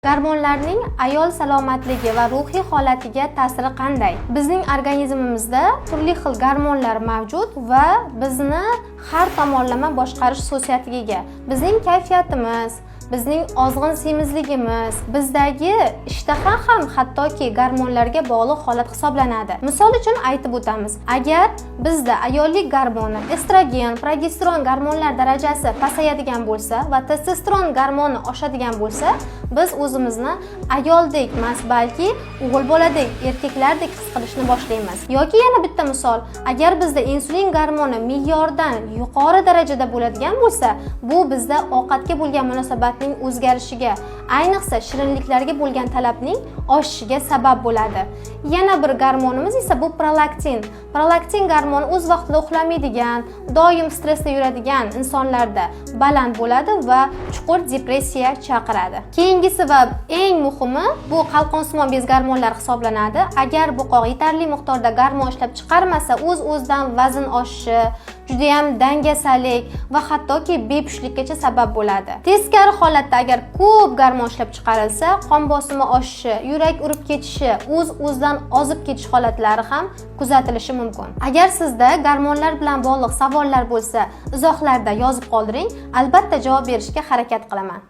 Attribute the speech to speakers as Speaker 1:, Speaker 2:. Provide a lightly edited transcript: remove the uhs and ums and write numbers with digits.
Speaker 1: Gormonlarning ayol salomatligi va ruhiy holatiga ta'siri qanday? Bizning organizmimizda turli xil gormonlar mavjud va bizni har tomonlama boshqarish xususiyatiga ega. Bizning kayfiyatimiz, bizning ozg'in semizligimiz, bizdagi ishtaha ham hattoki gormonlarga bog'liq holat hisoblanadi. Misol uchun aytib o'tamiz. Agar bizda ayollik gormoni, estrogen, progesteron gormonlar darajasi pasayadigan bo'lsa va testosteron gormoni oshadigan bo'lsa, biz o'zimizni ayoldek emas, balki o'g'il boladek, erkaklardek his qilishni boshlaymiz. Yoki yana bitta misol, agar bizda insulin gormoni me'yordan yuqori darajada bo'ladigan bo'lsa, bu bizda ovqatga bo'lgan munosabatning o'zgarishiga, ayniqsa shirinliklarga bo'lgan talabning oshishiga sabab bo'ladi. Yana bir gormonimiz esa bu prolaktin. Prolaktin gormoni o'z vaqtida uxlamaydigan, doim stressda yuradigan insonlarda baland bo'ladi va chuqur depressiya chaqiradi. Keyingisi va eng muhimi bu qalqonsimon bez gormonlar hisoblanadi. Agar buqoq yetarli miqdorda gormon ishlab chiqarmasa, o'z-o'zidan vazn oshishi, juda ham dangasalik va hattoki bepushtlikkacha sabab bo'ladi. Teskari holatda agar ko'p gormon ishlab chiqarilsa, qon bosimi oshishi, yurak urib ketishi, o'z-o'zidan ozib ketish holatlari ham kuzatilishi mumkin. Agar sizda gormonlar bilan bog'liq savollar bo'lsa, izohlarda yozib qoldiring, albatta javob berishga harakat qilaman.